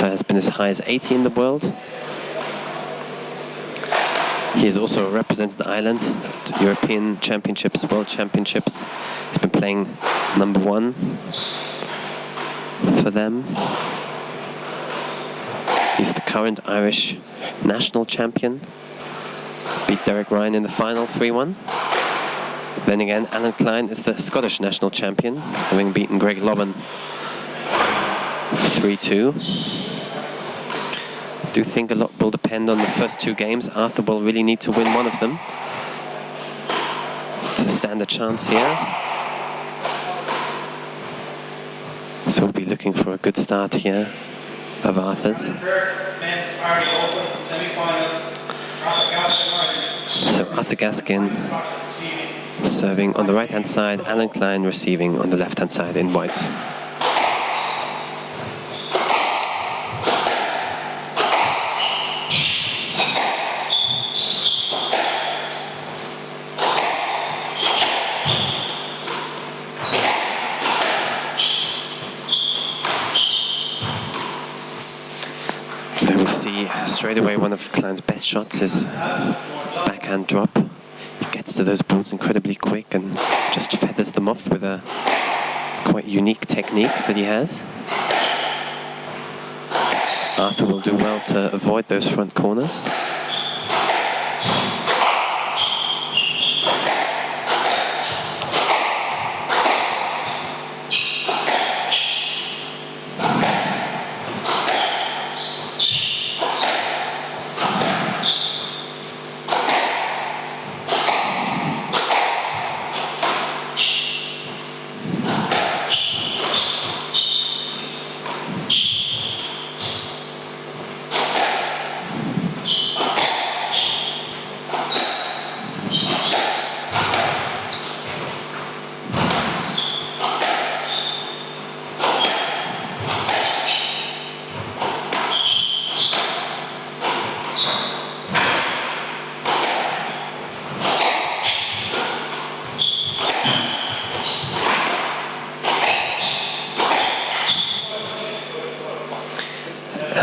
Arthur has been as high as 80 in the world. He has also represented Ireland at European Championships, World Championships. He's been playing #1 for them. He's the current Irish national champion. Beat Derek Ryan in the final 3-1. Then again, Alan Clyne is the Scottish national champion, having beaten Greg Lobban 3-2. I do think a lot will depend on the first 2 games. Arthur will really need to win one of them to stand a chance here. So we'll be looking for a good start here of Arthur's. So Arthur Gaskin serving on the right-hand side, Alan Clyne receiving on the left-hand side in white. There we'll see straight away one of Clyne's best shots is backhand drop. He gets to those balls incredibly quick and just feathers them off with a quite unique technique that he has. Arthur will do well to avoid those front corners.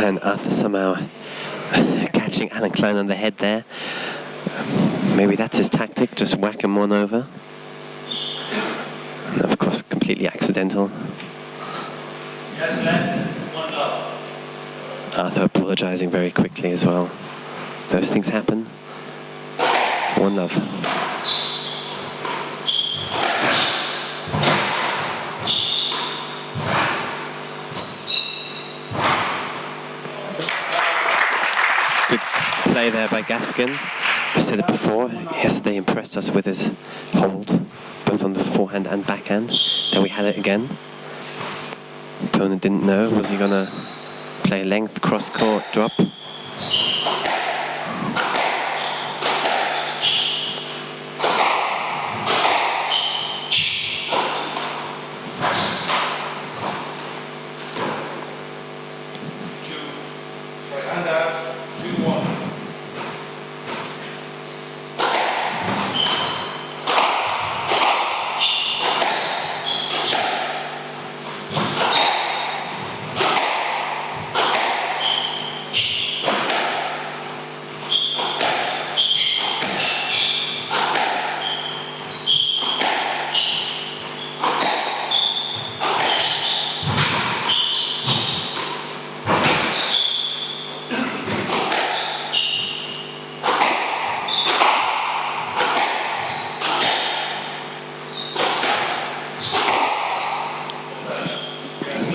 And Arthur somehow catching Alan Clyne on the head there. Maybe that's his tactic, just whack him one over. And of course, completely accidental. Arthur apologizing very quickly as well. Those things happen. One love. Play there by Gaskin. I said it before, yesterday impressed us with his hold, both on the forehand and backhand. Then we had it again. Opponent didn't know, was he going to play length, cross-court, drop?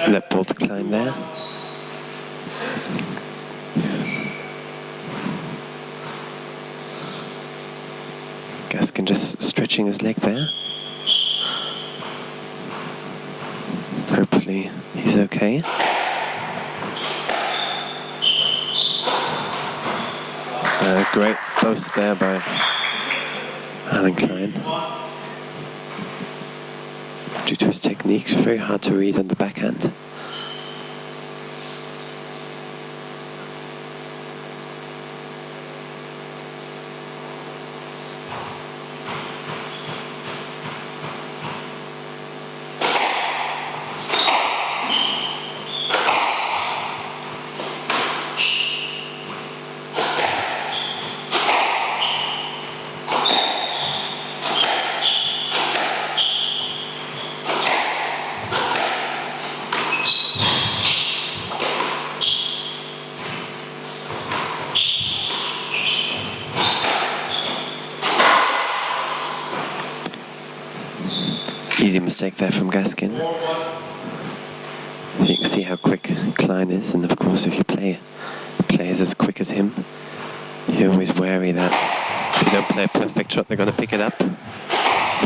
That ball to Clyne there. Gaskin just stretching his leg there. Hopefully he's okay. Great post there by Alan Clyne. Due to his technique, it's very hard to read on the backhand. mistake there from Gaskin. You can see how quick Clyne is, and of course if you play players as quick as him, you're always wary that if you don't play a perfect shot, they're going to pick it up,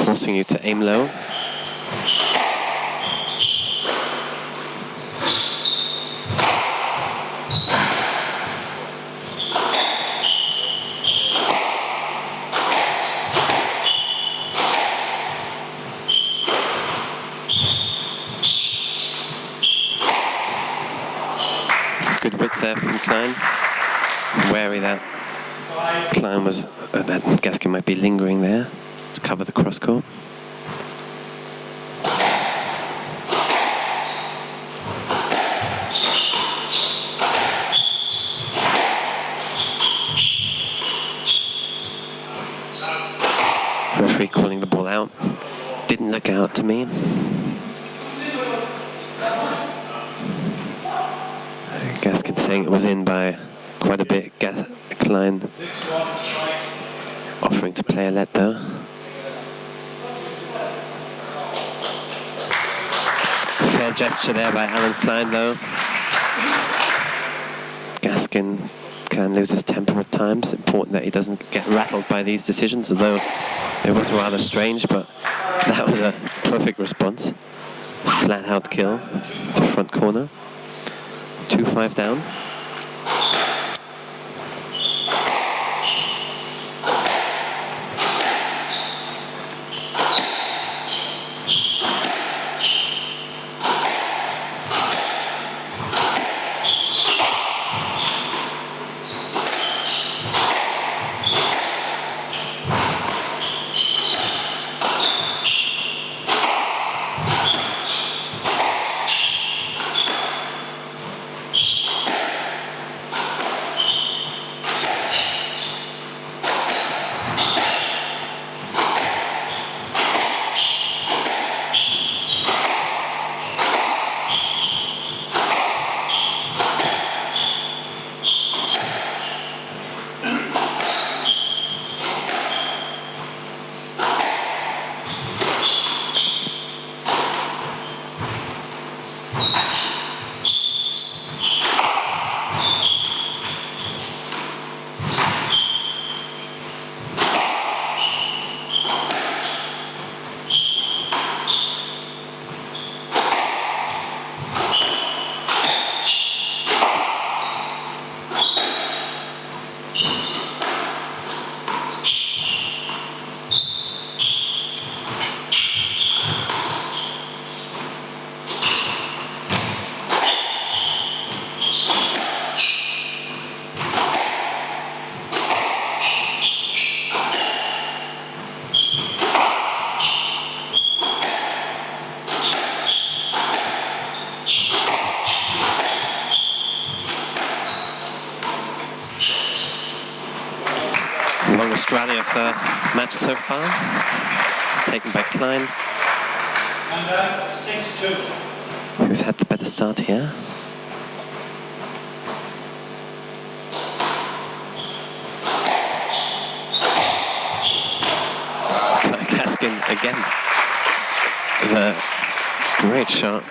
forcing you to aim low. Good width there from Clyne. Wary that Clyne was, that Gaskin might be lingering there. Let's cover the cross court. Referee calling the ball out. Didn't look out to me. Gaskin saying it was in by quite a bit. Clyne offering to play a let though. Fair gesture there by Alan Clyne though. Gaskin can lose his temper at times. Important that he doesn't get rattled by these decisions, although it was rather strange, but that was a perfect response. Flat out kill, the front corner. 2-5 down. Longest rally of the match so far, taken by Clyne. And 6-2. Who's had the better start here? Gaskin again. The great shot.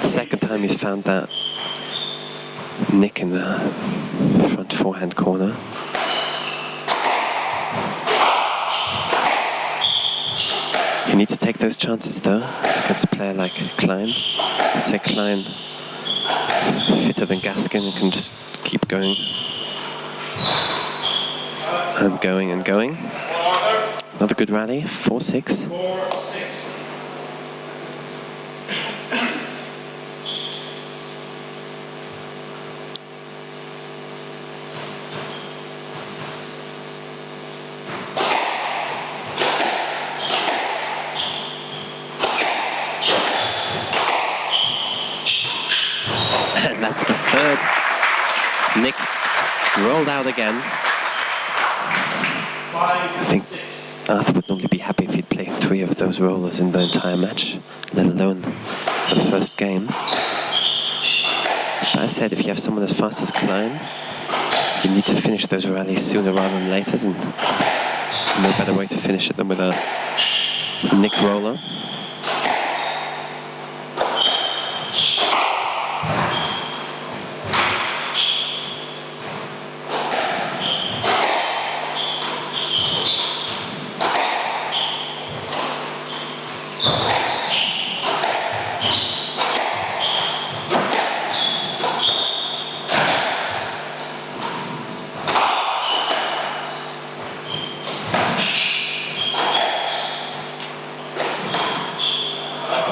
The second time he's found that nick in the front forehand corner. You need to take those chances though against a player like Clyne. I'd say Clyne is fitter than Gaskin and can just keep going and going and going. Another good rally, 4-6. 4-6. That's the third. Nick rolled out again. I think Arthur would normally be happy if he'd play 3 of those rollers in the entire match, let alone the first game. But I said, if you have someone as fast as Clyne, you need to finish those rallies sooner rather than later, and no better way to finish it than with a Nick roller.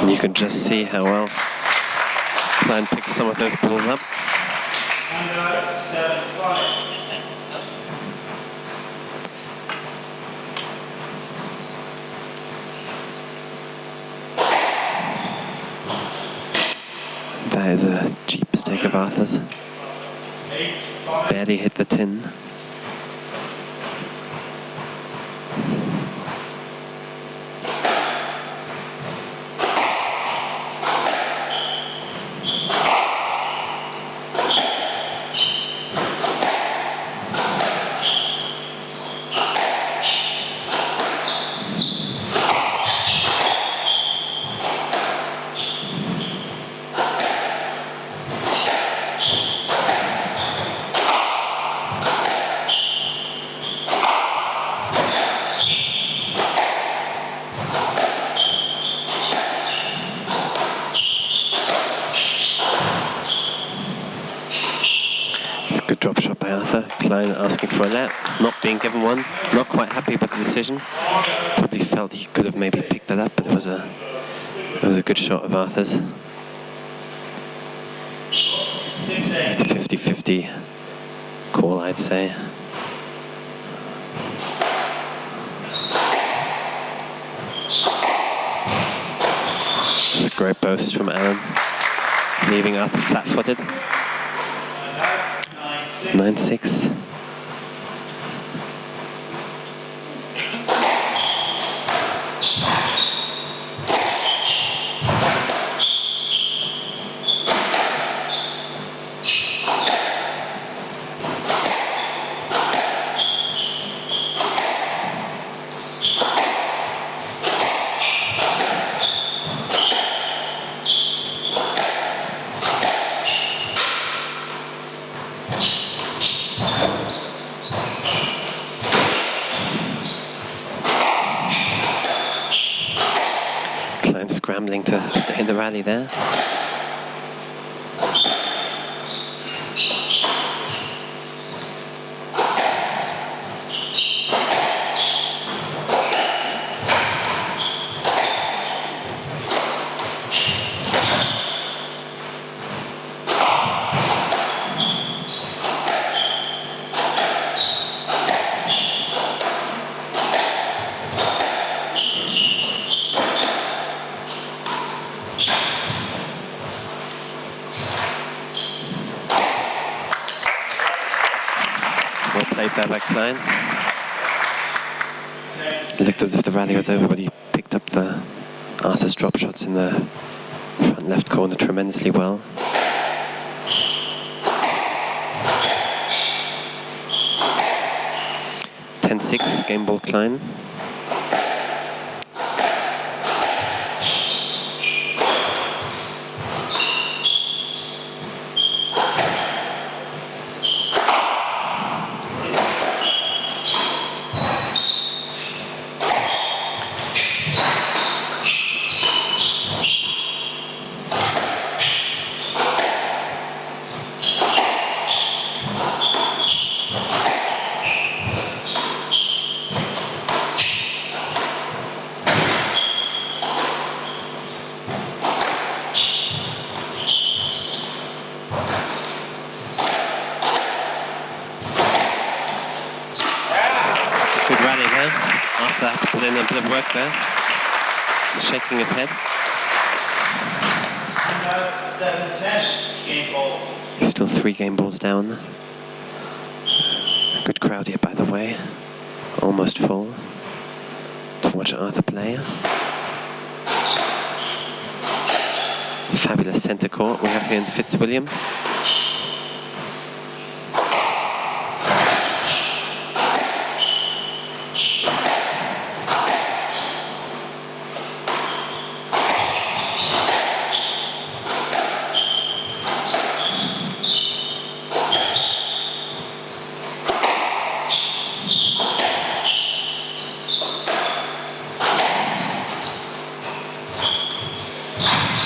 And you can just see how well Clyne picks some of those balls up. And 7-5. That is a cheap mistake of Arthur's. 8-5. Barely hit the tin. Good drop shot by Arthur. Clyne asking for a let, not being given one, not quite happy with the decision. Probably felt he could have maybe picked that up, but it was a good shot of Arthur's. 6-8. The 50-50 call, I'd say. It's a great boast from Alan, leaving Arthur flat-footed. 9-6. Clyne scrambling to stay in the rally there. Well played there by Clyne. It looked as if the rally was over, but he picked up the Arthur's drop shots in the front left corner tremendously well. (10-6) game ball Clyne. Good rally there. After that, put in a bit of work there. He's shaking his head. 7-10. Game ball. He's still 3 game balls down. Good crowd here, by the way. Almost full to watch Arthur play. Fabulous centre court we have here in Fitzwilliam.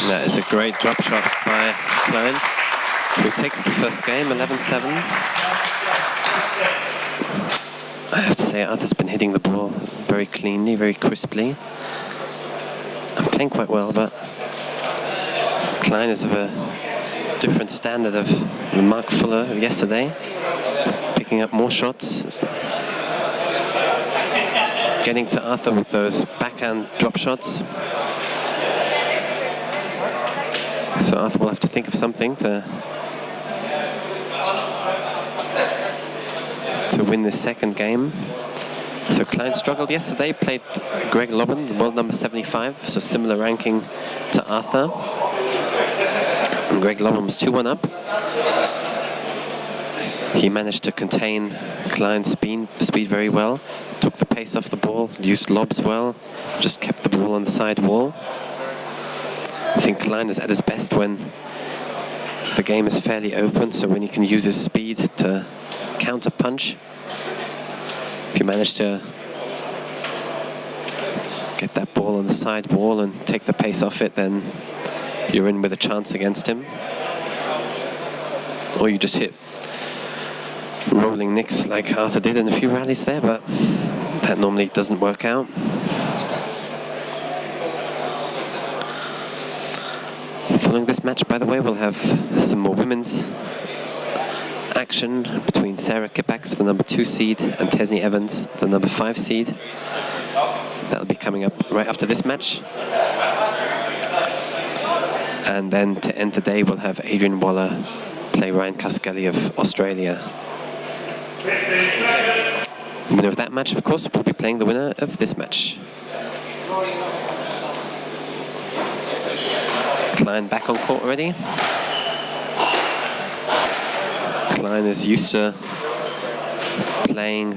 That is a great drop shot by Clyne, who takes the first game, 11-7. I have to say, Arthur's been hitting the ball very cleanly, very crisply. I'm playing quite well, but Clyne is of a different standard of the Mark Fuller of yesterday, picking up more shots, getting to Arthur with those backhand drop shots. So Arthur will have to think of something to win this second game. So Clyne struggled yesterday, played Greg Lobban, the world number 75, so similar ranking to Arthur. And Greg Lobban was 2-1 up. He managed to contain Clyne's speed very well, took the pace off the ball, used lobs well, just kept the ball on the side wall. I think Clyne is at his best when the game is fairly open, so when he can use his speed to counter punch. If you manage to get that ball on the side wall and take the pace off it, then you're in with a chance against him. Or you just hit rolling nicks like Arthur did in a few rallies there, but that normally doesn't work out. Following this match, by the way, we'll have some more women's action between Sarah Kippax, the number 2 seed, and Tesney Evans, the number 5 seed. That'll be coming up right after this match. And then to end the day, we'll have Adrian Waller play Ryan Cuskelly of Australia. The winner of that match, of course, will be playing the winner of this match. Clyne back on court already. Clyne is used to playing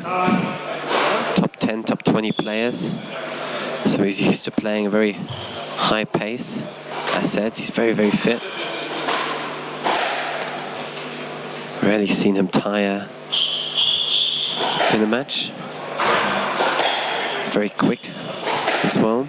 top 10, top 20 players. So he's used to playing a very high pace. As said, he's very, very fit. Rarely seen him tire in a match. Very quick as well.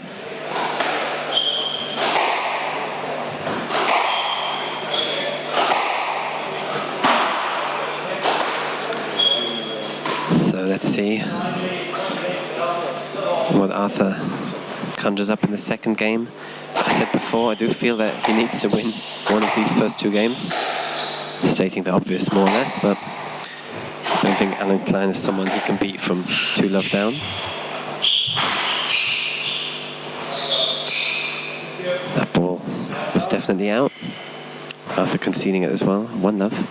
So let's see what Arthur conjures up in the second game. I said before, I do feel that he needs to win one of these first 2 games. Stating the obvious, more or less, but I don't think Alan Clyne is someone he can beat from 2 love down. That ball was definitely out. Arthur conceding it as well. 1 love.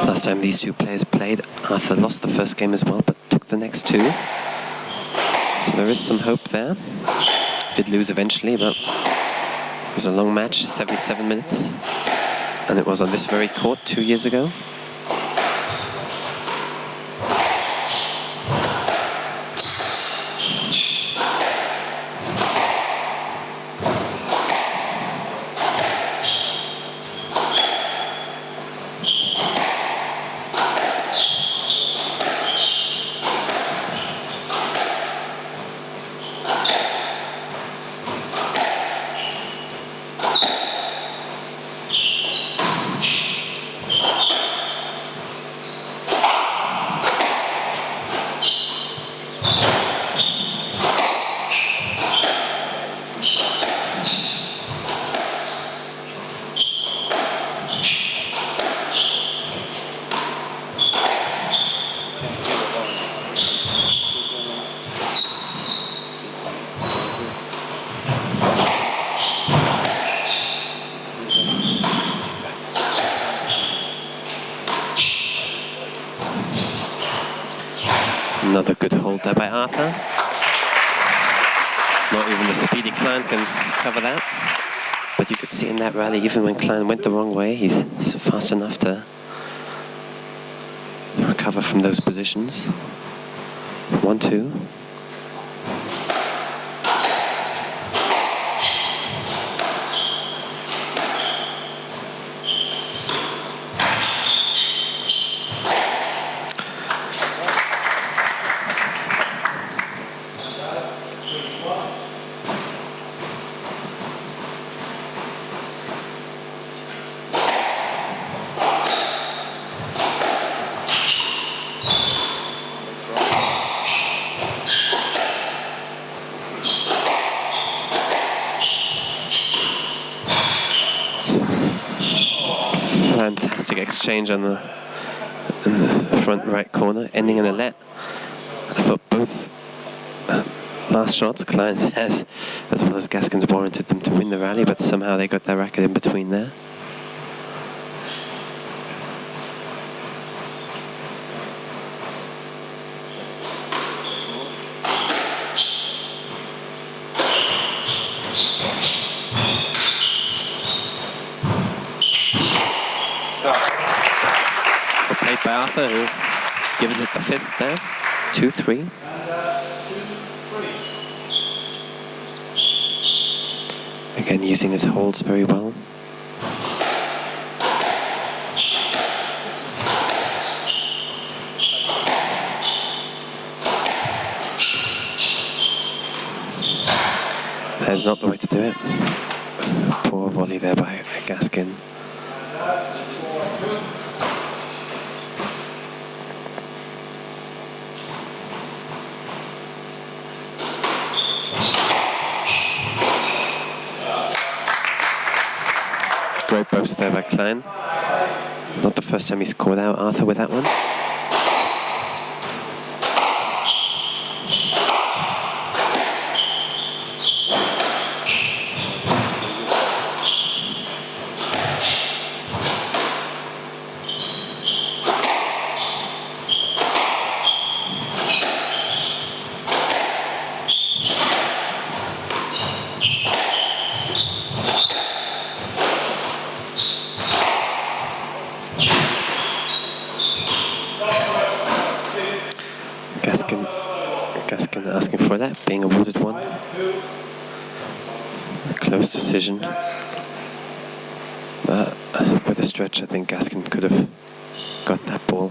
Last time these 2 players played, Arthur lost the first game as well, but took the next 2. So there is some hope there. Did lose eventually, but it was a long match, 77 minutes. And it was on this very court 2 years ago. Another good hold there by Arthur. Not even the speedy Clyne can cover that. But you could see in that rally, even when Clyne went the wrong way, he's fast enough to recover from those positions. 1-2. fantastic exchange in the front right corner, ending in a let. I thought both last shots, Clyne's has, as well as Gaskin's, warranted them to win the rally, but somehow they got their racket in between there. Played by Arthur, who gives it the fist there. 2-3. Again, using his holds very well. That's not the way to do it. Poor volley there by Gaskin. Great boast there by Clyne. Not the first time he scored out Arthur with that one. Gaskin asking for that, being awarded one. A close decision. But with a stretch, I think Gaskin could have got that ball.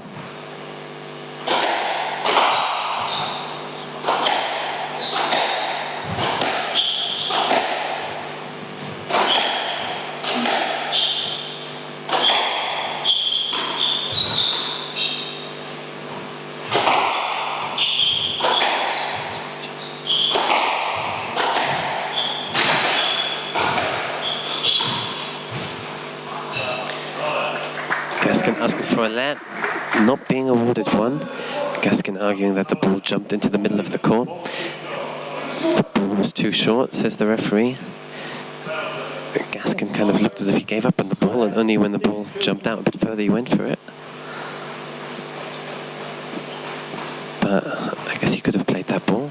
Gaskin asking for a lap, not being awarded one. Gaskin arguing that the ball jumped into the middle of the court. The ball was too short, says the referee. Gaskin kind of looked as if he gave up on the ball, and only when the ball jumped out a bit further he went for it. But I guess he could have played that ball.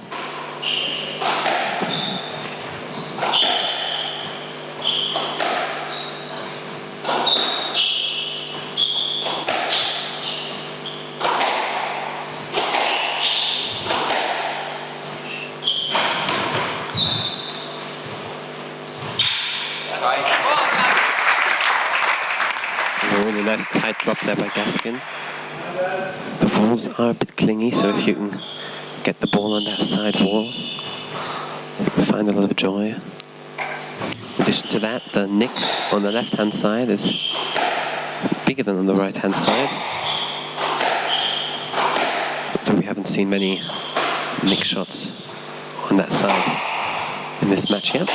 There's a really nice tight drop there by Gaskin. The walls are a bit clingy, so if you can get the ball on that side wall, you can find a lot of joy. In addition to that, the nick on the left-hand side is bigger than on the right-hand side. Though we haven't seen many nick shots on that side in this match yet.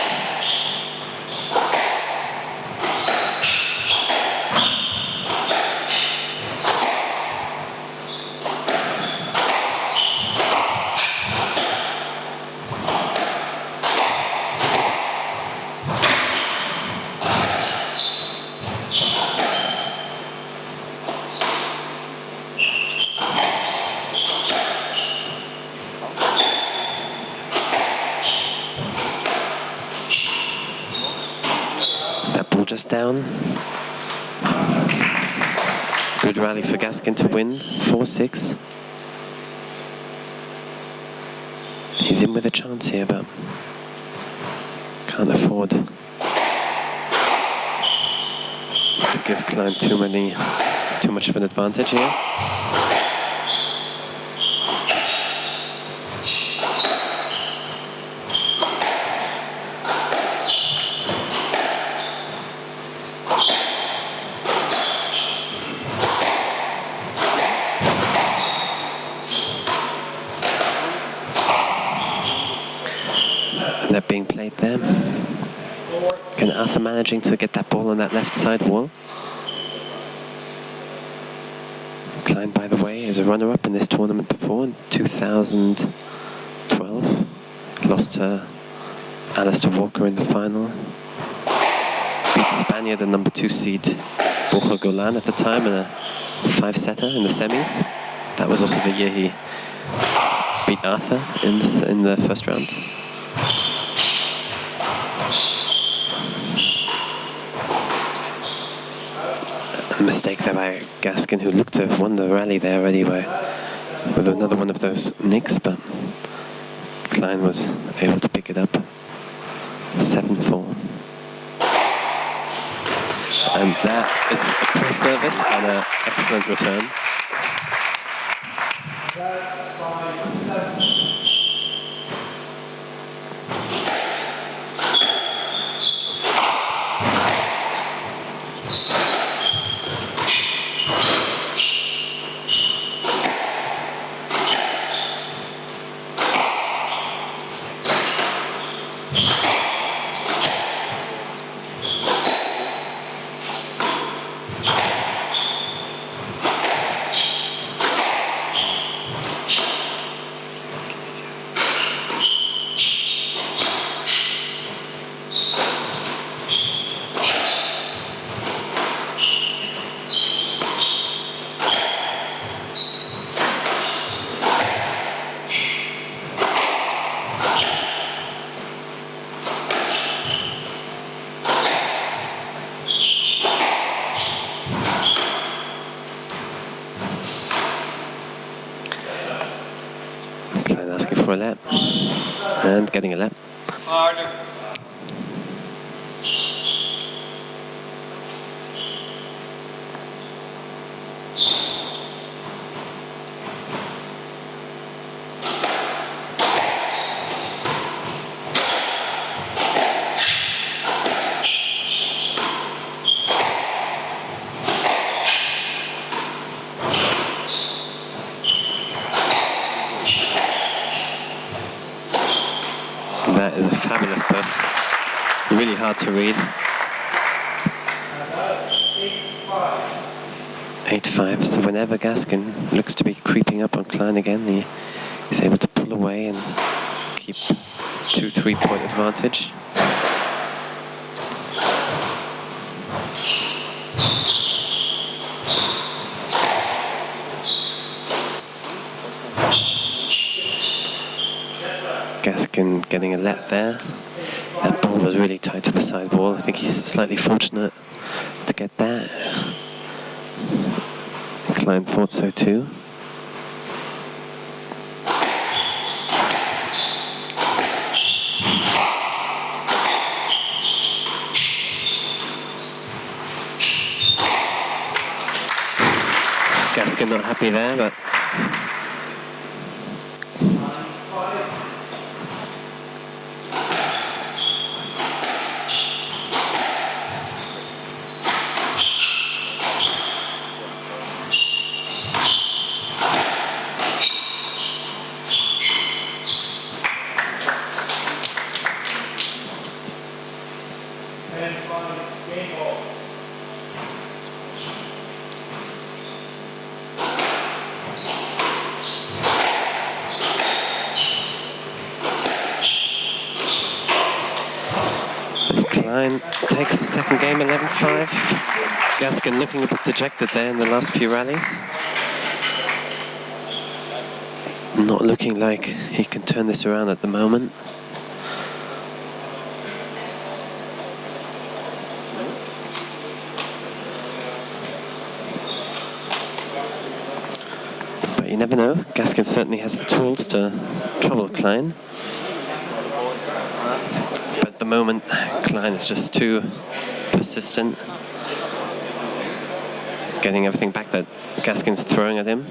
Just down. Good rally for Gaskin to win, 4-6. He's in with a chance here, but can't afford to give Clyne too much of an advantage here. That being played there. Again, Arthur managing to get that ball on that left side wall. Clyne, by the way, is a runner-up in this tournament before in 2012. Lost to Alistair Walker in the final. Beat Spaniard and number 2 seed Borja Golan at the time in a 5-setter in the semis. That was also the year he beat Arthur in the first round. A mistake there by Gaskin, who looked to have won the rally there already with another one of those nicks, but Clyne was able to pick it up. 7-4. And that is a poor service and an excellent return. Clyne asking for a lap and getting a lap. Harder. That is a fabulous burst. Really hard to read. 8-5. So whenever Gaskin looks to be creeping up on Clyne again, he's able to pull away and keep 2-3 point advantage. Gaskin getting a lap there. That ball was really tight to the side wall. I think he's slightly fortunate to get that. Clyne thought so too. Gaskin not happy there, but Clyne takes the second game 11-5. Gaskin looking a bit dejected there in the last few rallies. Not looking like he can turn this around at the moment. But you never know. Gaskin certainly has the tools to trouble Clyne. But at the moment, Clyne is just too persistent. Getting everything back that Gaskin's throwing at him.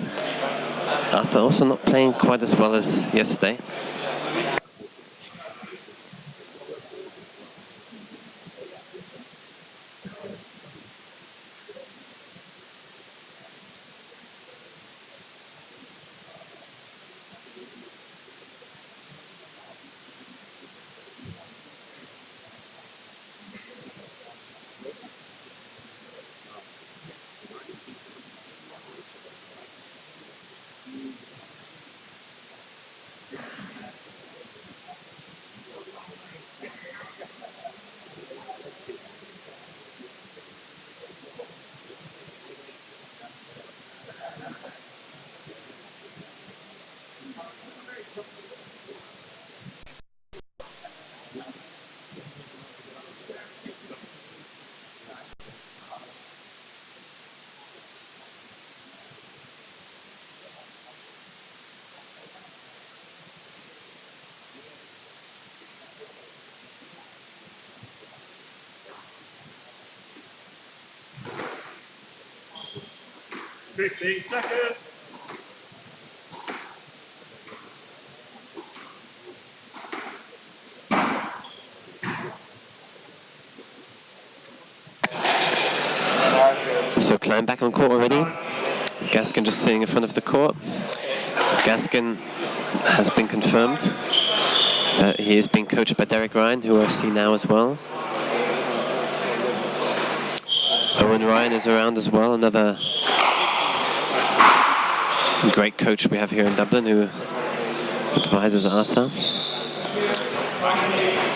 Arthur also not playing quite as well as yesterday. 15 seconds. So Clyne back on court already. Gaskin just sitting in front of the court. Gaskin has been confirmed. He is being coached by Derek Ryan, who I see now as well. Owen Ryan is around as well, another great coach we have here in Dublin who advises Arthur.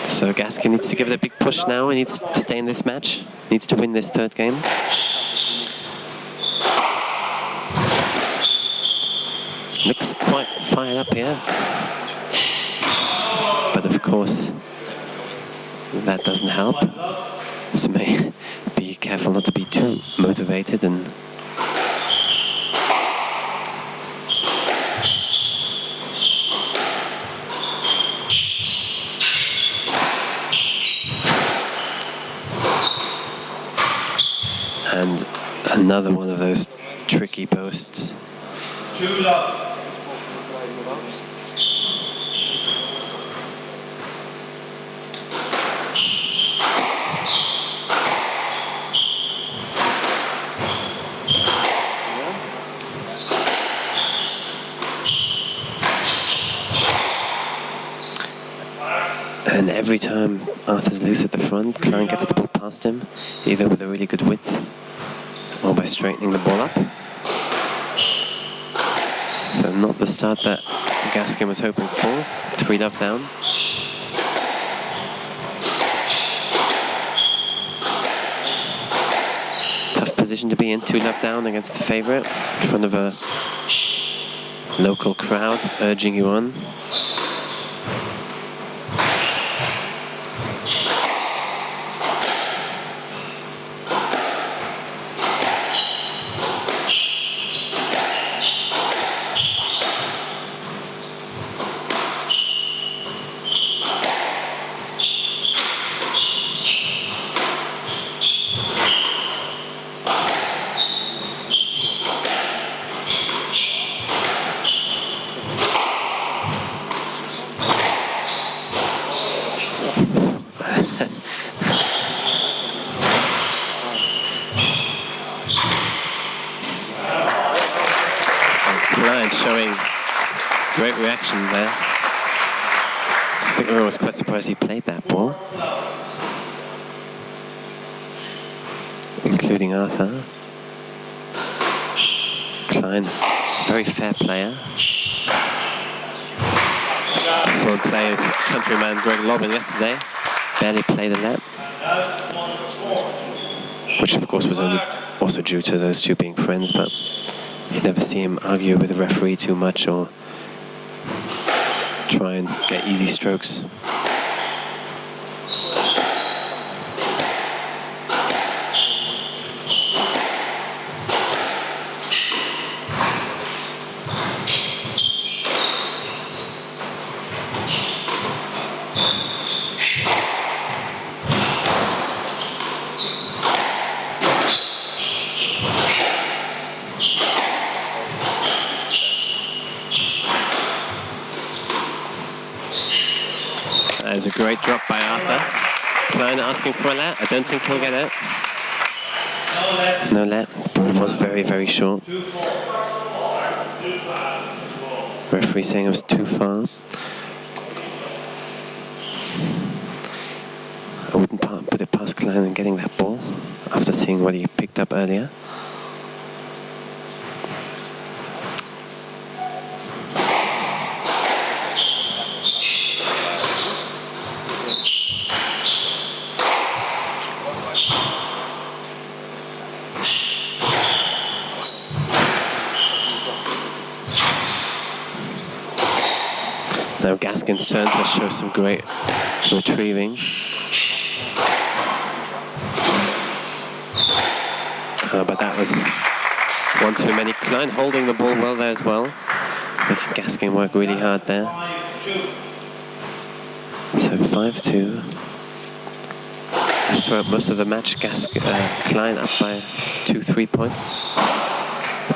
So Gaskin needs to give it a big push now. He needs to stay in this match. Needs to win this third game. Looks quite fired up here. But of course, that doesn't help. So may be careful not to be too motivated and another one of those tricky posts. Too low. And every time Arthur's loose at the front, Clyne gets the ball past him, either with a really good width or by straightening the ball up. So not the start that Gaskin was hoping for. 3-love down. Tough position to be in, 2-love down against the favorite, in front of a local crowd urging you on. Showing great reaction there. I think everyone was quite surprised he played that ball, including Arthur. Clyne, very fair player. I saw him play his countryman Greg Lobbin yesterday. Barely played a lap, which of course was only also due to those two being friends, but you never see him argue with the referee too much or try and get easy strokes. There's a great drop by Arthur. Clyne asking for a let. I don't think he'll get it. No let. The ball was very, very short. Referee saying it was too far. I wouldn't put it past Clyne and getting that ball after seeing what he picked up earlier. Now Gaskin's turn to show some great retrieving. But that was one too many. Clyne holding the ball well there as well. Making Gaskin work really hard there. So 5-2. As throughout most of the match, Clyne up by 2-3 points.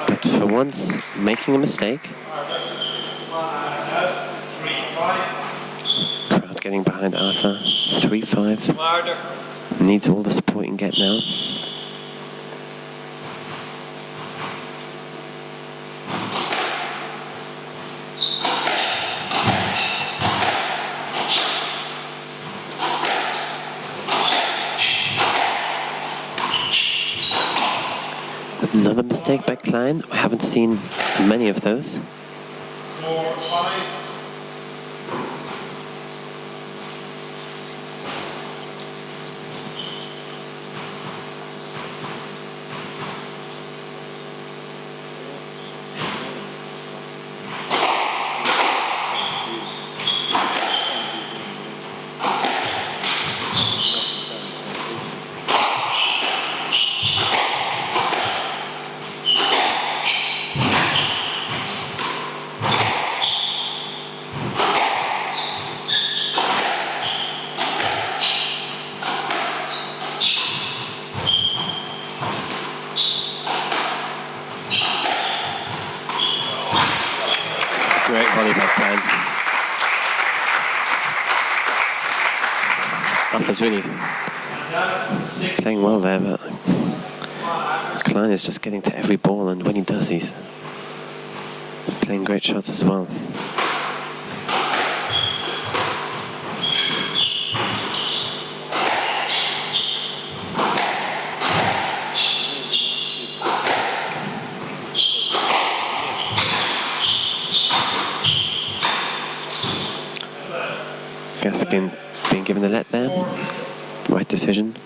But for once making a mistake. 3-5. Crowd getting behind Arthur. 3-5. Needs all the support he can get now. Another mistake by Clyne. I haven't seen many of those. 4-5. Great volley by Clyne. Arthur's really playing well there, but Clyne is just getting to every ball, and when he does, he's playing great shots as well. Gaskin being given the let there. Right decision.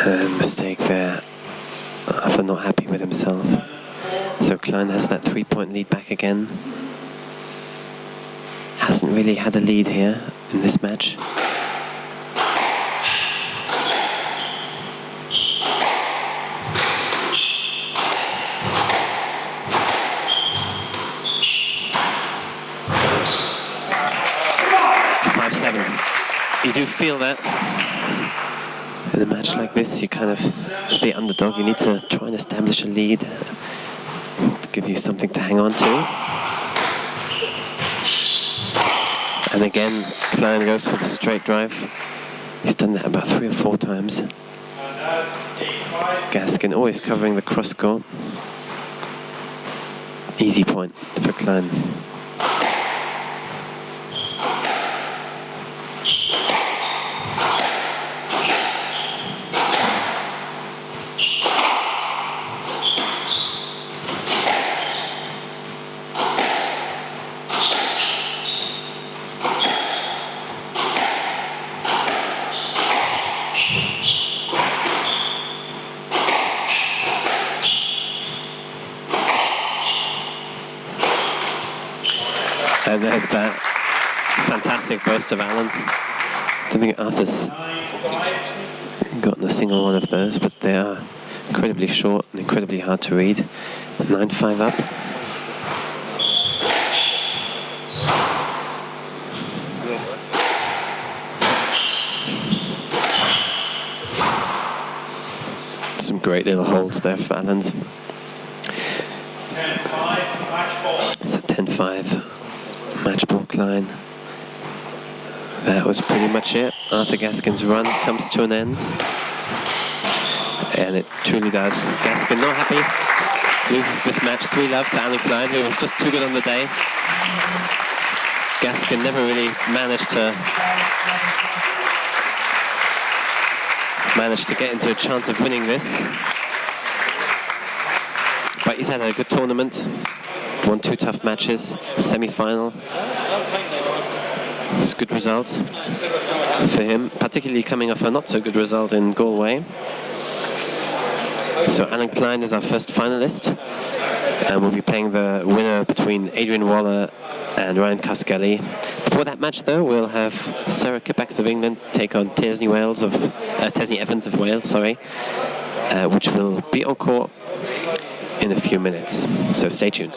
And mistake there. Arthur not happy with himself. So Clyne has that 3-point lead back again. Hasn't really had a lead here in this match. You do feel that in a match like this, you kind of, as the underdog, you need to try and establish a lead to give you something to hang on to. And again, Clyne goes for the straight drive. He's done that about 3 or 4 times. Gaskin always covering the cross court. Easy point for Clyne. And there's that fantastic burst of Allen's. I don't think Arthur's gotten a single one of those, but they are incredibly short and incredibly hard to read. 9-5 up. Some great little holds there for Allen's. 10-5, match ball. So 10-5. Match ball Clyne. That was pretty much it. Arthur Gaskin's run comes to an end. And it truly does. Gaskin not happy. Loses this match 3-love to Alan Clyne, who was just too good on the day. Gaskin never really managed to get into a chance of winning this. But he's had a good tournament. Won 2 tough matches, semi-final. It's a good result for him, particularly coming off a not so good result in Galway. So Alan Clyne is our first finalist, and we'll be playing the winner between Adrian Waller and Ryan Caskelly. Before that match, though, we'll have Sarah Kippax of England take on Tesney Evans of Wales, sorry, which will be on court in a few minutes. So stay tuned.